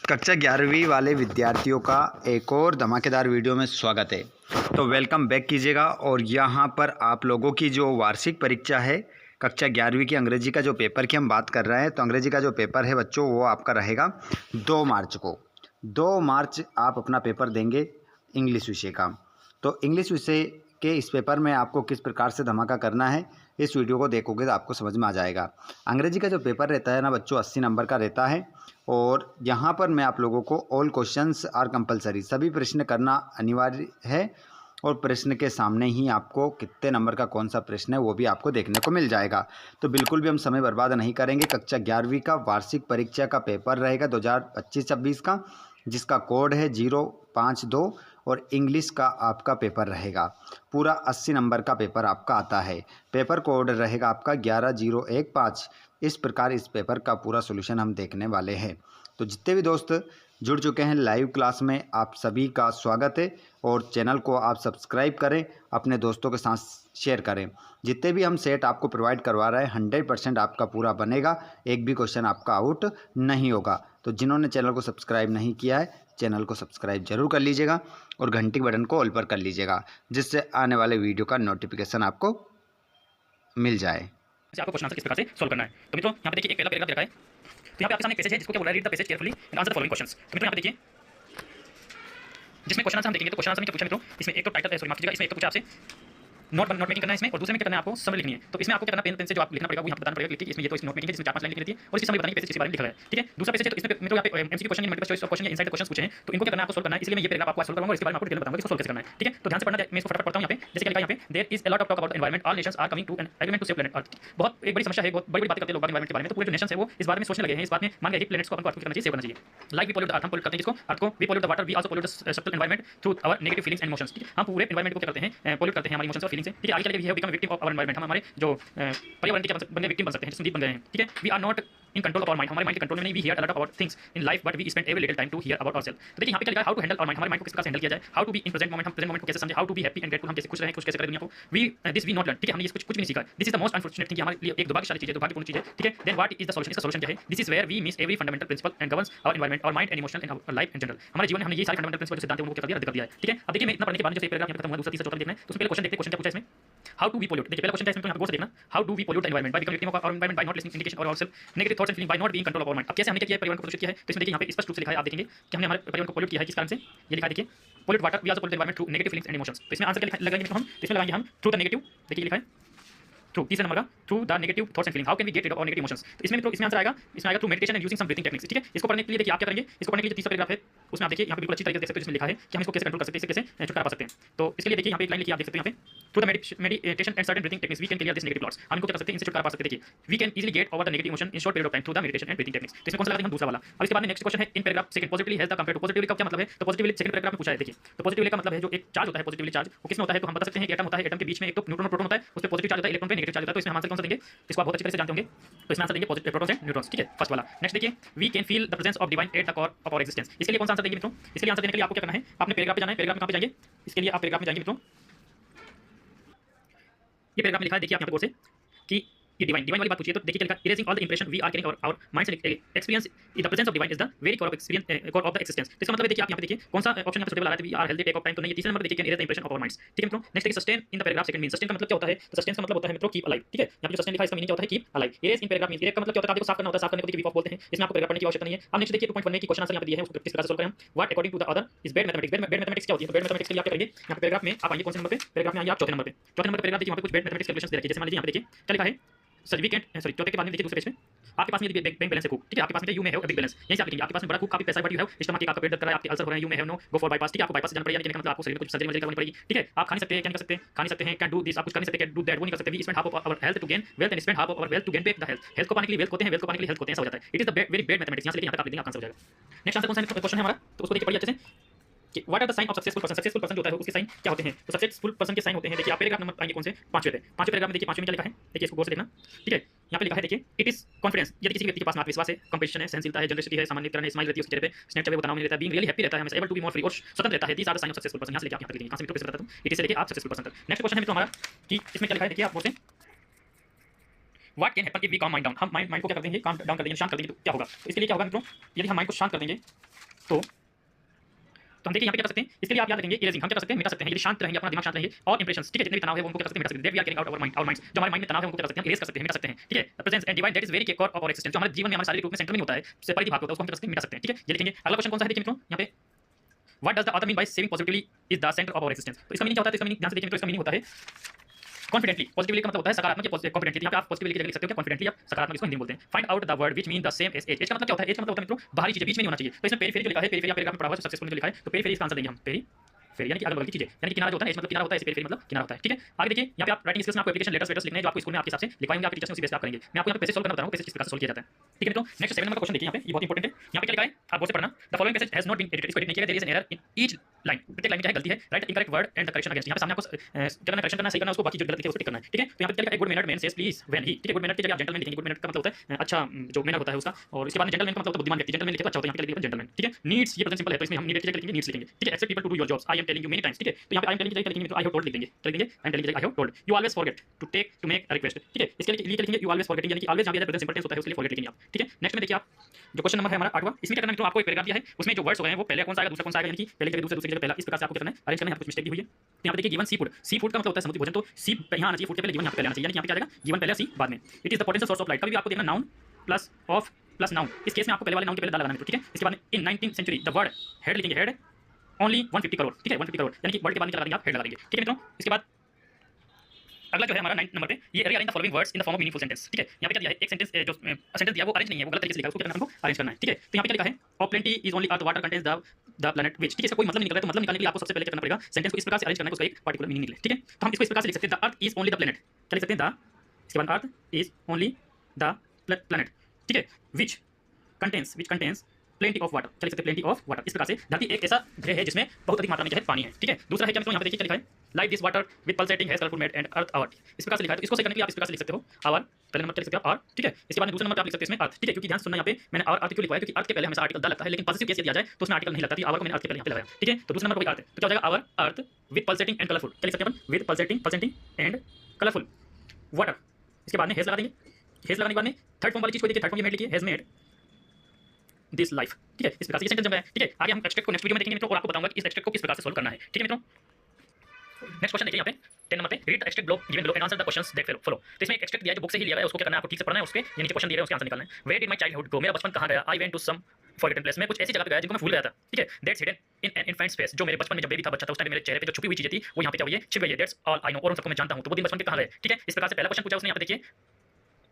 कक्षा 11वीं वाले विद्यार्थियों का एक और धमाकेदार वीडियो में स्वागत है। तो वेलकम बैक कीजिएगा। और यहाँ पर आप लोगों की जो वार्षिक परीक्षा है कक्षा 11वीं की अंग्रेजी का जो पेपर की हम बात कर रहे हैं, तो अंग्रेजी का जो पेपर है बच्चों वो आपका रहेगा 2 मार्च को। 2 मार्च आप अपना पेपर देंगे इंग्लिश विषय का। तो इंग्लिश विषय के इस पेपर में आपको किस प्रकार से धमाका करना है, इस वीडियो को देखोगे तो आपको समझ में आ जाएगा। अंग्रेजी का जो पेपर रहता है ना बच्चों 80 नंबर का रहता है। और यहाँ पर मैं आप लोगों को ऑल क्वेश्चंस आर कंपलसरी, सभी प्रश्न करना अनिवार्य है। और प्रश्न के सामने ही आपको कितने नंबर का कौन सा प्रश्न है वो भी आपको देखने को मिल जाएगा। तो बिल्कुल भी हम समय बर्बाद नहीं करेंगे। कक्षा 11वीं का वार्षिक परीक्षा का पेपर रहेगा 2025-26 का, जिसका कोड है 052। और इंग्लिश का आपका पेपर रहेगा पूरा 80 नंबर का पेपर आपका आता है। पेपर कोड रहेगा आपका 11015। इस प्रकार इस पेपर का पूरा सॉल्यूशन हम देखने वाले हैं। तो जितने भी दोस्त जुड़ चुके हैं लाइव क्लास में, आप सभी का स्वागत है। और चैनल को आप सब्सक्राइब करें, अपने दोस्तों के साथ शेयर करें। जितने भी हम सेट आपको प्रोवाइड करवा रहे हैं 100% आपका पूरा बनेगा, एक भी क्वेश्चन आपका आउट नहीं होगा। तो जिन्होंने चैनल को सब्सक्राइब नहीं किया है चैनल को सब्सक्राइब जरूर कर लीजिएगा और घंटी के बटन को ऑल पर कर लीजिएगा, जिससे आने वाले वीडियो का नोटिफिकेशन आपको मिल जाए। आपको क्वेश्चन आंसर किस प्रकार से सोल्व करना है। तो मित्रों यहाँ पे देखिए एक पहला पैराग्राफ रखा है। तो यहाँ पे आपके सामने एक पैसेज है जिसको क्या बोला है, read the passage carefully and answer the following questions. तो मित्रों यहाँ पे देखिए जिसमें क्वेश्चन आंसर हम देखेंगे। तो क्वेश्चन आंसर में क्या पूछा मित्रों, इसमें एक तो टाइटल है, सॉरी माफ कीजिएगा, इसमें एक तो पूछा आपसे नोट मेकिंग करना है इसमें, और दूसरे में क्या करना है आपको समरी लिखनी है। तो इसमें आपको क्या करना है, पेन से जो आप लिखना पड़ेगा वो यहाँ बताना पड़ेगा कि इसमें ये तो इस नोट मेकिंग है जिसमें 4-5 लाइन लिखनी रहती है और इसकी समरी बतानी है पैसेज किस बारे में लिखा है। ठीक है, दूसरा पैसेज है तो इसमें मित्रों यहाँ पे MCQ question, multiple choice of question या इनसाइड क्वेश्चन पूछे हैं। तो इनको क्या करना है आपको सोल्व करना है। इसलिए मैं ये पैराग्राफ आपको सोल्व करूंगा और इसके बारे में आपको डिटेल बताऊंगा कि इसको सोल्व कैसे करना है। ठीक है, तो ध्यान से पढ़ना है। मैं इसको फटाफट पढ़ता हूं। यहाँ पे जैसे क्या लिखा है, यहाँ पे there is a lot of talk about environment, all nations are coming to an agreement to save planet earth. बहुत एक बड़ी समस्या है, बहुत बड़ी बातें करते हैं लोग एनवायरनमेंट के बारे में। तो पूरे जो नेशंस है वो इस बारे में सोचने लगे हैं, इस बात में मान गए कि प्लैनेट्स को अपन को करना चाहिए, सेव करना चाहिए। Like we pollute the earth, हम पॉल्यूट करते हैं जिसको अर्थ को, we pollute the water, we also pollute the substantial environment through our negative feelings and emotions. हम पूरे एनवायरनमेंट को क्या करते हैं, पॉल्यूट करते हैं हमारी इमोशंस और फीलिंग्स से। ठीक है, आगे चल के we have become victim of our environment, हम हमारे जो पर्यावरण के बनने विक्टिम बन सकते हैं, जिसमें बन गए हैं। ठीक है, we are not in control of our mind, हमारे माइंड के कंट्रोल में नहीं। We hear a lot about things in life but we spend every little time to hear about ourself. तो देखिए यहाँ पे क्या लिखा है, how to handle our mind, हमारे माइंड को किस प्रकार से हैंडल किया जाए। How to be in present moment, हम प्रेजेंट मोमेंट को कैसे समझे। How to be happy and grateful, हम कैसे खुश रहें, खुश कैसे करें दुनिया को। We this we not learn. ठीक है, हमने ये कुछ भी नहीं सीखा। This is the most unfortunate thing, हमारे लिए एक दुर्भाग्यशाली चीज है, दुर्भाग्यपूर्ण चीज है। ठीक है, then what is the solution, इसका सॉल्यूशन क्या है। This is where we miss every fundamental principle and governs our environment, our mind and emotional and our life in general. हमारे जीवन में हमने ये सारे फंडामेंटल प्रिंसिपल जो सिद्धांत हैं उनको क्या कर दिया, रद्द कर दिया है। ठीक है, अब देखिए मैं इतना पढ़ने के बाद जो पैराग्राफ यहाँ पे खत्म हुआ, दूसरा तीसरा चौथा देखना है। तो उसमें पहले क्वेश्चन देखते हैं, क्वेश्चन क्या पूछा है इसमें, हाउ टू बी पॉल्यूट। देखिए पहला क्वेश्चन है इसमें, तो यहाँ पे गौर से देखना, how do we pollute the environment by becoming victim of our environment by not listening indication और ourself negative thoughts and feeling by not being control of our mind. अब कैसे हमने क्या किया है, पर्यावरण को प्रदूषित किया है। तो इसमें देखिए यहाँ पे स्पष्ट रूप से लिखा है, आप देखेंगे कि हमने हमारे पर्यावरण को पॉल्यूट किया है किस कारण से। ये लिखा है देखिए, pollute water, we also pollute the environment through negative feelings and emotions. तो इसमें आंसर क्या लगाएंगे हम, इसमें लगाएंगे हम थ्रू द नेगेटिव, देखिए लिखा है थ्रू, तीसरे नंबर का through the negative thoughts and feeling, how can we get rid of negative emotions. तो इसमें इसमें आंसर आएगा, इसमें आएगा through meditation and using some breathing techniques. ठीक है, इसको पढ़ने के लिए देखिए आप क्या करेंगे, इसको पढ़ने के लिए तीसरा पैराग्राफ है उसमें आप देखिए यहाँ पे बिल्कुल अच्छी तरीके से देख सकते हो, जिसमें लिखा है कि हम इसको कैसे कंट्रोल कर सकते हैं, इससे कैसे छुटकारा पा सकते हैं। तो इसके लिए देखिए यहाँ पे एक लाइन लिखी आप देख सकते हैं, यहाँ पे through the meditation and certain breathing techniques we can clear this negative thoughts. हम इनको क्या कर सकते हैं, इनसे छुटकारा पा सकते हैं। देखिए we can easily get over the negative emotion in short period of time through the meditation and breathing techniques. तो इसमें कौन सा लगाते हैं हम, दूसरा वाला। अब इसके बाद नेक्स्ट क्वेश्चन है in paragraph second, positively has the compare to. Positively का क्या मतलब है, तो पॉजिटिवली सेकंड पैराग्राफ में पूछा है। देखिए तो पॉजिटिवली का मतलब है जो एक चार्ज होता है, पॉजिटिवली चार्ज वो किसमें होता है, तो हम बता सकते हैं कि एटम होता है, एटम के बीच में एक तो न्यूट्रॉन और प्रोटॉन होता है, उस पे पॉजिटिव चार्ज होता है, इलेक्ट्रॉन पे नेगेटिव चार्ज होता है। तो इसमें हम आंसर कौन सा देंगे, इसको आप बहुत अच्छी तरह से जानते होंगे। तो इसमें आंसर देंगे पॉजिटिव प्रोटॉन्स एंड न्यूट्रॉन्स। ठीक है, फर्स्ट वाला। नेक्स्ट देखिए, we can feel the presence of divine at the core of our existence. इसके लिए कौन सा आंसर देंगे मित्रों, इसके लिए आंसर देने के लिए आपको क्या करना है, आपने पैराग्राफ पे जाना है। पैराग्राफ में कहां पे जाएंगे, इसके लिए आप पैराग्राफ में जाएंगे मित्रों। ये पैराग्राफ में लिखा है देखिए आप यहाँ पे गौर से कि ये डिवाइन वाली बात पूछिए। तो देखिए क्या लिखा, erasing all the impression we are carrying our minds experience the presence of divine is the very core of experience, core of the existence. इसका मतलब है देखिए आप यहाँ पे देखिए कौन सा ऑप्शन यहाँ पे सुटेबल आ रहा है, we are healthy take off time, तो नहीं, तीसरे नंबर देखिए can erase the impression of our minds. ठीक है मित्रों, नेक्स्ट देखिए sustain in the paragraph second mean. Sustain का मतलब क्या होता है, तो सस्टेन का मतलब होता है मित्रों कीप अलाइव। ठीक है, यहाँ पे जो सस्टेन लिखा है इसका मीनिंग क्या होता है, keep alive. Erase in paragraph mean, erase का मतलब क्या होता है, आपको साफ करना होता है, साफ करने को देखिए वीक ऑफ बोलते हैं। इसमें आपको पैराग्राफ पढ़ने की आवश्यकता नहीं है। अब नेक्स्ट देखिए 2.1 में की क्वेश्चन आंसर यहाँ पे दिए हैं, उसको किस प्रकार से सोल्व करें हम। What according to the other is bad mathematics. Bad mathematics क्या होती है, तो बैड मैथमेटिक्स के लिए आप क्या करेंगे, यहाँ पे पैराग्राफ में आप आइए कौन से नंबर पे, पैराग्राफ में आइए आप चौथे नंबर पे। चौथे नंबर पे पैराग्राफ देखिए वहाँ पे कुछ बैड मैथमेटिक्स कैलकुलेशंस दे रखी है। जैसे मान लीजिए यहाँ पे देखिए क्या लिखा है, सॉरी चौथे के बाद में देखिए दूसरे पेज में आपके पास में बैंक बैलेंस है खूब। ठीक है, आपके पास में यू में है बिग बैलेंस, यहीं से आप लिखेंगे आपके पास में बड़ा खूब काफी पैसा है, बट यू हैव स्टमक के आपका पेट दर्द कर रहा है, आपके अल्सर हो रहे हैं, यू में है नो गो फॉर बाईपास। ठीक है, आपको बाईपास जाना पड़ेगा, यानी मतलब आपको शरीर में कुछ सर्जरी करनी पड़ेगी। ठीक है, आप खा नहीं सकते, क्या नहीं कर सकते, खा नहीं सकते हैं, कैन डू दिस, आप कुछ कर नहीं सकते, कैन डू दैट, वो नहीं कर सकते। We spend half of our health to gain wealth and spend half of our wealth to gain back the health. Health को पाने के लिए वेल्थ होते हैं, वेल्थ को पाने के लिए हेल्थ होते हैं, ऐसा हो जाता है। It is the very bad mathematics. यहाँ से यहाँ तक आप लिखेंगे, आपका आंसर हो जाएगा। नेक्स्ट आंसर कौन सा क्वेश्चन है हमारा, तो उसको देखिए पढ़िए अच्छे से कि what are the sign of successful person. Successful person जो होता है उसके साइन क्या होते हैं, तो सक्सेसफुल पर्सन के साइन होते हैं। देखिए आप पैराग्राफ नंबर आएंगे कौन से, पांचवें पे। पांचवें पैराग्राफ में देखिए पांचवें में क्या लिखा है, देखिए इसको गौर से देखना। ठीक है, यहाँ पे लिखा है देखिए, इट इज कॉन्फिडेंस, यदि किसी व्यक्ति के पास आत्मविश्वास है, कंपटीशन है, सहनशीलता है, जनरसिटी है, सामान्य तरह स्माइल रहती है उसके चेहरे पे, स्नैप चाहे वो तनाव में रहता है, बीइंग रियली हैप्पी रहता है, हमेशा able to be more free और स्वतंत्र रहता है। These are the sign of successful person. यहाँ से लेके आप यहाँ पे लिखेंगे, कहाँ से मित्रों कैसे बताता हूँ, इट इज से लेके आप सक्सेसफुल पर्सन तक। नेक्स्ट क्वेश्चन है मित्रों हमारा कि इसमें क्या लिखा है, देखिए आप गौर से, what can happen if we calm mind down. हम माइंड को क्या कर देंगे, काम डाउन कर देंगे, शांत कर देंगे, तो क्या होगा। तो इसके लिए क्या होगा मित्रों, यदि हम माइंड को शांत कर देंगे तो हम देखिए यहाँ पे क्या कर सकते हैं, इसके लिए आप याद रखेंगे इरेजिंग, हम क्या कर सकते हैं, मिटा सकते हैं। यदि शांत रहेंगे, अपना दिमाग शांत रहेंगे, और इंप्रेशंस, ठीक है, जितने भी तनाव है वो उनको क्या कर सकते हैं, मिटा सकते हैं। That we are getting out of our minds, जो हमारे माइंड में तनाव है उनको क्या कर सकते हैं, इरेज कर सकते हैं, मिटा सकते हैं, ठीक है। The presence and divine that is very core of our existence, जो हमारे जीवन में हमारे शारीरिक रूप में सेंटर में होता है, उससे परिधि भाग होता है, उसको हम क्या कर सकते हैं, मिटा सकते हैं, ठीक है। ये लिखेंगे। अगला क्वेश्चन कौन सा है, देखिए मित्रों यहाँ पे, what does the author mean by saying positively is the centre of our existence. तो इसका मीनिंग क्या होता है, तो इसका मीनिंग ध्यान से देखिए मित्रों, इसका मीनिंग होता है कॉन्फिडेंटली। पॉजिटिवली का मतलब होता है सकारात्मक या कॉन्फिडेंटली। आप पॉजिटिवली की जगह लिख सकते हो क्या, कॉन्फिडेंटली, आप सकारात्मक इसको हिंदी में बोलते हैं। Find out the word which mean the same as age. का मतलब क्या होता है, एज का मतलब होता है मित्रों बाहरी चीजें, बीच में नहीं होना चाहिए। तो इसमें पेरिफेरी जो लिखा है, पेरिफेरी आप पैराग्राफ में पढ़ा हुआ है, सक्सेसफुल जो लिखा है, तो पेरिफेरी इसका आंसर देंगे हम, पेरिफेरी यानी कि अगल बगल की चीजें, यानी कि किनारा जो होता है, इस मतलब किनारा होता है, इस पेरिफेरी मतलब किनारा होता है, ठीक है। आगे देखिए यहाँ पे आप राइटिंग स्किल्स में आपको एप्लीकेशन लेटर्स वेटर्स लिखने हैं, जो आपको स्कूल में आपके हिसाब से लिखवाएंगे, आपके टीचर्स ने उसी बेस पे आप करेंगे। मैं आपको यहाँ पे पैसे सोल्व करना बता रहा हूँ, पैसे किस प्रकार से सोल्व किया जाता है, ठीक है मित्रों। नेक्स्ट 7 नंबर का क्वेश्चन देखिए यहाँ पे, ये बहुत इंपॉर्टेंट है। यहाँ पे क्या लिखा है, आप गौर से पढ़ना। The following passage has not been edited, इसको एडिट नहीं किया गया, there is an error in each line, प्रत्येक लाइन में क्या है, गलती है। Write incorrect word and the correction against. यहाँ पे सामने आपको क्या करना, करेक्शन करना, सही करना, उसको बाकी जो गलत लिखे उसको टिक करना है, ठीक है। तो यहाँ पे क्या लिखा है, good mannered man says please when he, ठीक है। गुड मैनर्ड की जगह आप जेंटलमैन लिखेंगे। गुड मैनर्ड का मतलब होता है अच्छा जो मैनर होता है उसका, और इसके बाद जेंटलमैन का मतलब होता है बुद्धिमान व्यक्ति। जेंटलमैन लिखे तो अच्छा होता है, यहाँ पे लिख दिया जेंटलमैन, ठीक है। नीड्स ये प्रेजेंट सिंपल है, तो इसमें हम नीड की जगह लिखेंगे नीड्स लिखेंगे, ठीक है। Except people to do your jobs, I am telling you many times, ठीक है। तो यहाँ पे आई एम टेलिंग की जगह लिखेंगे, आई हैव टोल्ड लिख देंगे, लिख देंगे आई एम टेलिंग की जगह I have told. You always forget to make a request, ठीक है। इसके लिए लिखेंगे यू ऑलवेज फॉरगेटिंग, यानी कि ऑलवेज जहाँ पे प्रेजेंट सिंपल टेंस होता है उसके लिए फॉरगेट लिखेंगे आप, ठीक है। नेक्स्ट में देखिए आप जो क्वेश्चन नंबर है हमारा 8वां, इसमें क्या करना है, आपको एक पैराग्राफ दिया है, उसमें जो वर्ड्स हो गए हैं वो पहले कौन सा आएगा, दूसरा कौन सा आएगा, यानी कि पहले की जगह दूसरे, दूसरी की जगह पहला, इस प्रकार से आपको क्या करना है, अरेंज करना है। यहाँ पे कुछ मिस्टेक भी हुई है, तो यहाँ पे देखिए given sea food, sea food का मतलब होता है समुद्री भोजन, तो सी यहाँ आना चाहिए, फूड के पहले गिवन यहाँ पे पहले आना चाहिए, यानी कि यहाँ पे क्या आएगा, गिवन पहले, सी बाद में। It is the potential source of light, कभी भी आपको देखना noun plus of plus noun, इस केस में आपको पहले वाले नाउन के पहले दा लगाना है, ठीक है। इसके बाद in 19th century the word head लिखेंगे, हेड ओनली 150 करोड़, ठीक है, 150 करोड़, यानी कि वर्ड के बाद लगा देंगे आप, हेड लगा देंगे, ठीक है मित्रों। इसके बाद अगला जो है हमारा 9 नंबर पे, ये rearrange the following words in the form of meaningful sentence, ठीक है। यहाँ पे क्या दिया है, एक सेंटेंस जो सेंटेंस दिया वो अरेंज नहीं है, वो गलत तरीके से लिखा है, उसको क्या करना है, हमको अरेंज करना है, ठीक है। तो यहाँ पे क्या लिखा है, of plenty is only earth water contains the planet विच, ठीक है। इसका कोई मतलब नहीं निकल रहा है, तो मतलब निकालने के लिए आपको सबसे पहले क्या करना पड़ेगा, सेंटेंस को इस प्रकार से अरेंज करना है, उसका एक पर्टिकुलर मीनिंग निकले, ठीक है। तो हम इसको इस प्रकार से लिख सकते हैं, the earth is only the planet, क्या लिख सकते हैं, द, इसके बाद earth is only the planet, ठीक है, which contains plenty of water, क्या लिख सकते हैं, प्लेंटी ऑफ वाटर। इस प्रकार से धरती एक ऐसा ग्रह है जिसमें बहुत अधिक मात्रा में जो है पानी है, ठीक है। दूसरा है क्या मित्रों, यहाँ पे देखिए क्या लिखा है, like this water with pulsating has colourful made and earth our, इस प्रकार से लिखा है। तो इसको सही करने के लिए आप इस प्रकार से लिख सकते हो, आवर पहले नंबर क्या लिख सकते हो, आर, ठीक है। इसके बाद दूसरे नंबर पे आप लिख सकते हैं इसमें अर्थ, ठीक है। क्योंकि ध्यान सुनना, यहाँ पे मैंने और अर्थ क्यों लिखवाया, क्योंकि अर्थ के पहले हमेशा आर्टिकल द लगता है, लेकिन पॉजिटिव केस दिया जाए तो उसमें आर्टिकल नहीं लगता, तो आवर को मैंने अर्थ के पहले यहाँ पे लगाया, ठीक है। तो दूसरे नंबर पर अर्थ है, तो क्या हो जाएगा, our earth with pulsating and colourful, क्या लिख सकते हैं अपन, with pulsating and colourful water. इसके बाद में हेज लगा देंगे, हेज लगाने के बाद में थर्ड फॉर्म वाली चीज को देखिए, थर्ड फॉर्म ये मेड लिखिए, हैज मेड दिस लाइफ, ठीक है। इस प्रकार से ये सेंटेंस जब है, ठीक है। आगे हम एक्सट्रैक्ट को नेक्स्ट वीडियो में देखेंगे मित्रों, और आपको बताऊंगा कि इस एक्सट्रैक्ट को किस प्रकार से सोल्व करना है, ठीक है मित्रों। नेक्स्ट क्वेश्चन देखिए यहाँ पे 10 नंबर पे, read the extract given below and answer the questions that follow. तो इसमें एक एक्सट्रैक्ट दिया है जो बुक से ही लिया है, उसको क्या करना है, आपको ठीक से पढ़ना है, उसके ये नीचे क्वेश्चन दिए हैं उसके आंसर निकालना है। Where did my childhood go, मेरा बचपन कहाँ गया, I went to some forgotten place, मैं कुछ ऐसी जगह पे गया जिनको मैं भूल गया था, ठीक है। That's hidden in an infant face, जो मेरे बचपन में जब बेबी था, बच्चा था, उस टाइम मेरे चेहरे पे जो छुपी हुई चीजें थी वो यहाँ पे क्या हुई है, छिप गई है। दैट्स ऑल आई नो, और उन सबको मैं जानता हूँ, तो वो दिन बचपन के कहाँ गए, ठीक है। इस प्रकार से पहला क्वेश्चन पूछा उसने, यहाँ पे देखिए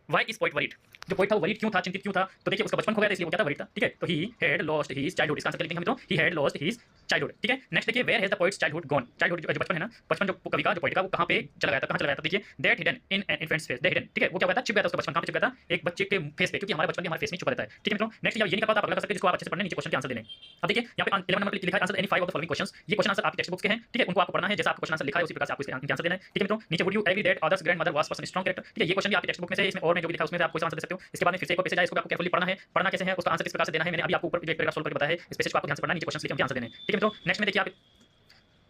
Why is poet worried? जो पोइट था वो वरीड क्यों था, चिंतित क्यों था, तो देखिए उसका बचपन खो गया था इसलिए वो क्या था, वरीड था, ठीक है। तो he had lost his childhood, इसका आंसर क्या लिखेंगे मित्रों, he had lost his childhood, ठीक है। नेक्स्ट देखिए, where has the poet's childhood gone, childhood जो बचपन है ना, बचपन जो कवि का जो पोइट का वो कहाँ पे चला गया था, कहाँ चला गया था, देखिए that hidden in an infants face, that hidden, ठीक है। वो क्या हुआ था, छिप गया था उसका बचपन, कहाँ पे छिप गया था, एक बच्चे के फेस पे, क्योंकि हमारे बचपन हमारे फेस में छुपा रहता है, ठीक है मित्रों। नेक्स्ट ये नहीं पता आप अगला कर सकते हैं, जिसको आप अच्छे से पढ़ने, नीचे क्वेश्चन के आंसर देने। अब देखिए यहाँ पे 11 नंबर पे लिखा है, answer any 5 of the following questions, ये क्वेश्चन आंसर आपकी टेक्स्ट बुक्स के हैं, ठीक है। उनको आपको पढ़ना है, जैसा आपको क्वेश्चन आंसर लिखा है उसी प्रकार से आपको इसका आंसर देना है, ठीक है मित्रों। नीचे would you agree that others grandmother was person strong character, ठीक है। ये क्वेश्चन भी आपकी टेक्स्ट बुक में से, इसमें और में जो भी लिखा है उसमें से आप कोई आंसर दे सकते हो। इसके बाद में फिर से एक पैसेज है, इसको आपको केयरफुली पढ़ना है, पढ़ना कैसे है, उसका आंसर किस प्रकार से देना है, मैंने अभी आपको ऊपर जो एक पैराग्राफ सोल्व करके बताया है, इस पैसेज को आपको ध्यान से पढ़ना, नीचे क्वेश्चन लिखे उनके आंसर देने, ठीक है मित्रों। नेक्स्ट में देखिए आप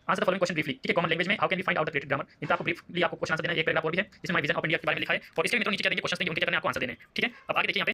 answer the following question briefly, ठीक है। कॉमन लैंग्वेज में how can we find out the creative grammar, इनका आपको ब्रीफली आपको क्वेश्चन आंसर देना है। एक पैराग्राफ और भी है जिसमें माय विजन ऑफ इंडिया के बारे में लिखा है, और इसके मित्रों नीचे क्या देंगे क्वेश्चन देंगे, उनके क्या करना है, आपको आंसर देने, ठीक है। अब आगे देखिए यहाँ पे